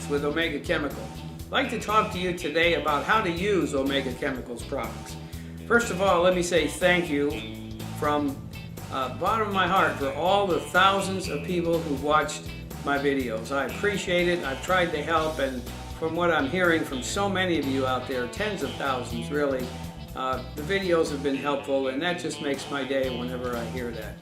products with Omega Chemical. I'd like to talk to you today about how to use Omega Chemical's products. First of all, let me say thank you from the bottom of my heart for all the thousands of people who've watched my videos. I appreciate it. I've tried to help, and from what I'm hearing from so many of you out there, tens of thousands really, the videos have been helpful, and that just makes my day whenever I hear that.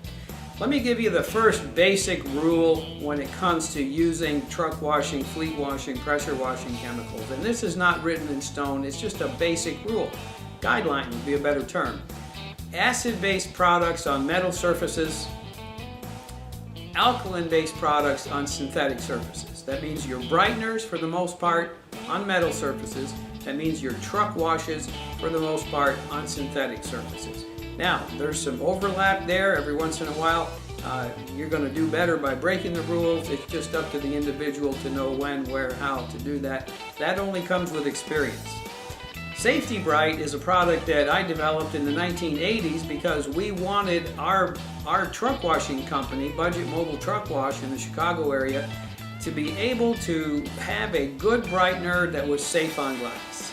Let me give you the first basic rule when it comes to using truck washing, fleet washing, pressure washing chemicals. And this is not written in stone, it's just a basic rule. Guideline would be a better term. Acid-based products on metal surfaces, alkaline-based products on synthetic surfaces. That means your brighteners, for the most part, on metal surfaces. That means your truck washes, for the most part, on synthetic surfaces. Now, there's some overlap there. Every once in a while, you're going to do better by breaking the rules. It's just up to the individual to know when, where, how to do that. That only comes with experience. Safe-T-Brite is a product that I developed in the 1980s because we wanted our truck washing company, Budget Mobile Truck Wash in the Chicago area, to be able to have a good brightener that was safe on glass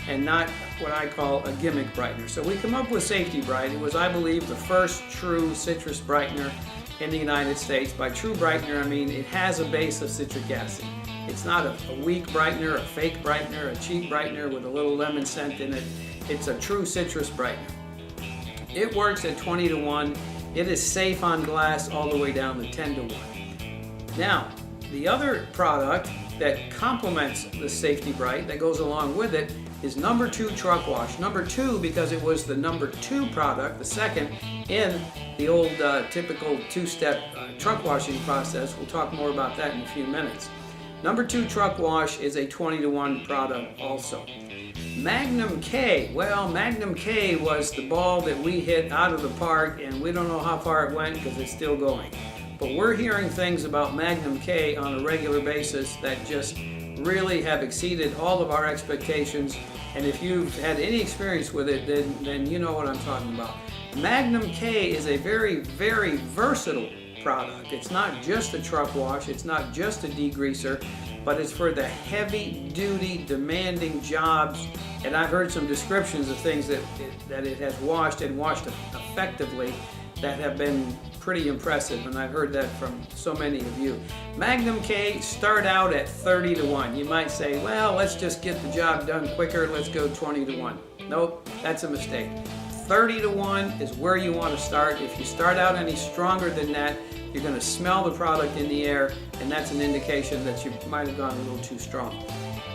and not what I call a gimmick brightener. So we come up with Safe-T-Brite. It was, I believe, the first true citrus brightener in the United States. By true brightener, I mean it has a base of citric acid. It's not a weak brightener, a fake brightener, a cheap brightener with a little lemon scent in it. It's a true citrus brightener. It works at 20 to 1. It is safe on glass all the way down to 10 to 1. Now, the other product that complements the Safe-T-Brite, that goes along with it, is number 2 truck wash. Number 2 because it was the number 2 product, the second in the old typical two-step truck washing process. We'll talk more about that in a few minutes. Number 2 truck wash is a 20 to 1 product also. Magnum K, well, Magnum K was the ball that we hit out of the park, and we don't know how far it went because it's still going. But we're hearing things about Magnum K on a regular basis that just really have exceeded all of our expectations, and if you've had any experience with it, then you know what I'm talking about. Magnum K is a very, very versatile product. It's not just a truck wash, it's not just a degreaser, but it's for the heavy-duty, demanding jobs, and I've heard some descriptions of things that it has washed and washed effectively that have been pretty impressive, and I've heard that from so many of you. Magnum K start out at 30 to 1. You might say, well, let's just get the job done quicker, let's go 20 to 1. Nope, that's a mistake. 30 to 1 is where you want to start. If you start out any stronger than that, you're going to smell the product in the air, and that's an indication that you might have gone a little too strong.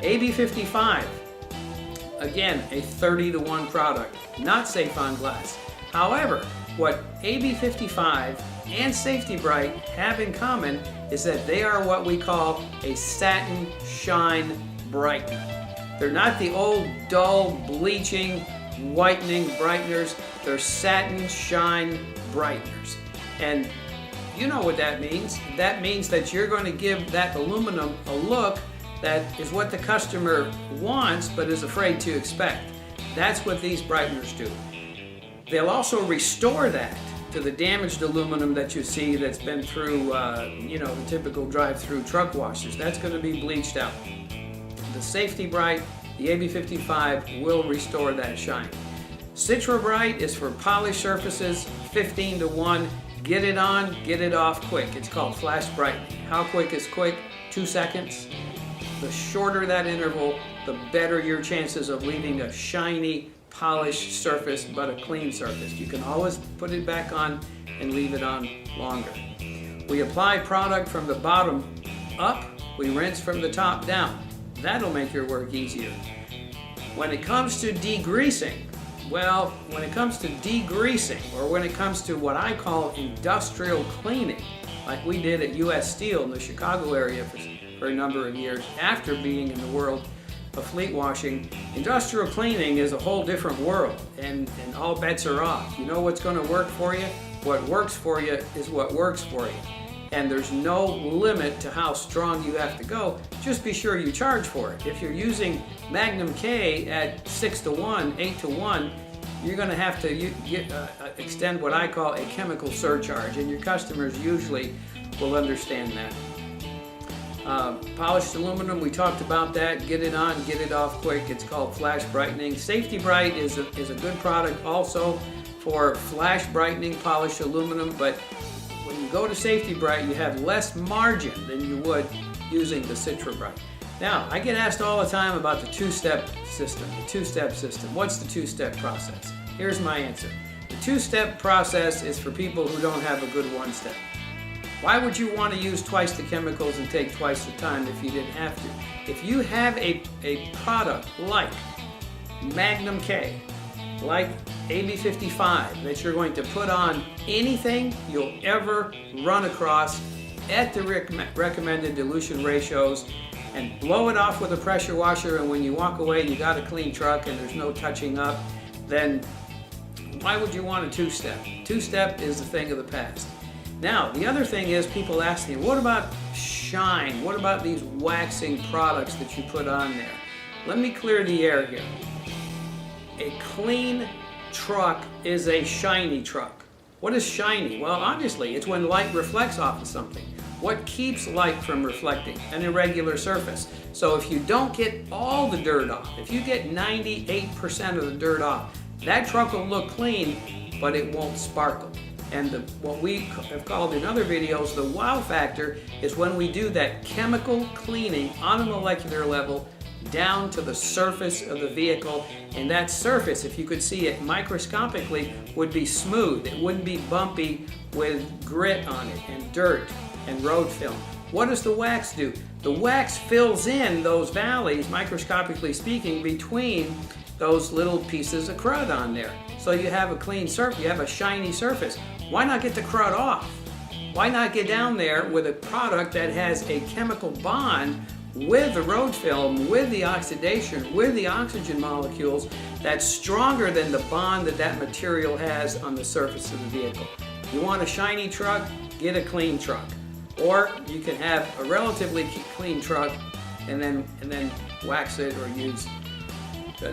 AB55, again, a 30 to 1 product, not safe on glass. However, what AB55 and Safe-T-Brite have in common is that they are what we call a satin shine brightener. They're not the old dull bleaching, whitening brighteners. They're satin shine brighteners. And you know what that means. That means that you're going to give that aluminum a look that is what the customer wants but is afraid to expect. That's what these brighteners do. They'll also restore that to the damaged aluminum that you see that's been through, the typical drive-through truck washers. That's going to be bleached out. The Safe-T-Brite, the AB55 will restore that shine. Citra-Brite is for polished surfaces, 15 to 1. Get it on, get it off quick. It's called flash brightening. How quick is quick? 2 seconds. The shorter that interval, the better your chances of leaving a shiny, polished surface, but a clean surface. You can always put it back on and leave it on longer. We apply product from the bottom up, we rinse from the top down. That'll make your work easier. When it comes to degreasing, well, when it comes to degreasing, or when it comes to what I call industrial cleaning, like we did at US Steel in the Chicago area for a number of years after being in the world of fleet washing, industrial cleaning is a whole different world, and all bets are off. You know what's going to work for you? What works for you is what works for you. And there's no limit to how strong you have to go. Just be sure you charge for it. If you're using Magnum K at 6 to 1, 8 to 1, you're going to have to extend what I call a chemical surcharge, and your customers usually will understand that. Polished aluminum, we talked about that. Get it on, get it off quick. It's called flash brightening. Safe-T-Brite is a good product also for flash brightening polished aluminum, but when you go to Safe-T-Brite, you have less margin than you would using the Citra-Brite. Now, I get asked all the time about the two-step system. The two-step system. What's the two-step process? Here's my answer. The two-step process is for people who don't have a good one-step. Why would you want to use twice the chemicals and take twice the time if you didn't have to? If you have a product like Magnum K, like AB55, that you're going to put on anything you'll ever run across at the recommended dilution ratios, and blow it off with a pressure washer, and when you walk away you got a clean truck and there's no touching up, then why would you want a two-step? Two-step is the thing of the past. Now, the other thing is, people ask me, what about shine? What about these waxing products that you put on there? Let me clear the air here. A clean truck is a shiny truck. What is shiny? Well, obviously, it's when light reflects off of something. What keeps light from reflecting? An irregular surface. So if you don't get all the dirt off, if you get 98% of the dirt off, that truck will look clean, but it won't sparkle. And what we have called in other videos the wow factor is when we do that chemical cleaning on a molecular level down to the surface of the vehicle, and that surface, if you could see it microscopically, would be smooth. It wouldn't be bumpy with grit on it and dirt and road film. What does the wax do? The wax fills in those valleys, microscopically speaking, between those little pieces of crud on there. So you have a clean surface, you have a shiny surface. Why not get the crud off? Why not get down there with a product that has a chemical bond with the road film, with the oxidation, with the oxygen molecules that's stronger than the bond that that material has on the surface of the vehicle? You want a shiny truck? Get a clean truck. Or you can have a relatively clean truck and then wax it or use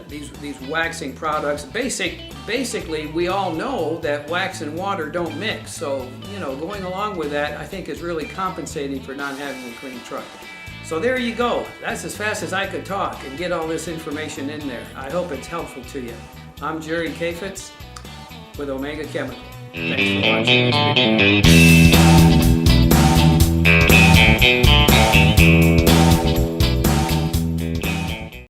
these waxing products. Basically, we all know that wax and water don't mix. So, going along with that, I think is really compensating for not having a clean truck. So there you go. That's as fast as I could talk and get all this information in there. I hope it's helpful to you. I'm Jerry Kafitz with Omega Chemical. Thanks for watching this video.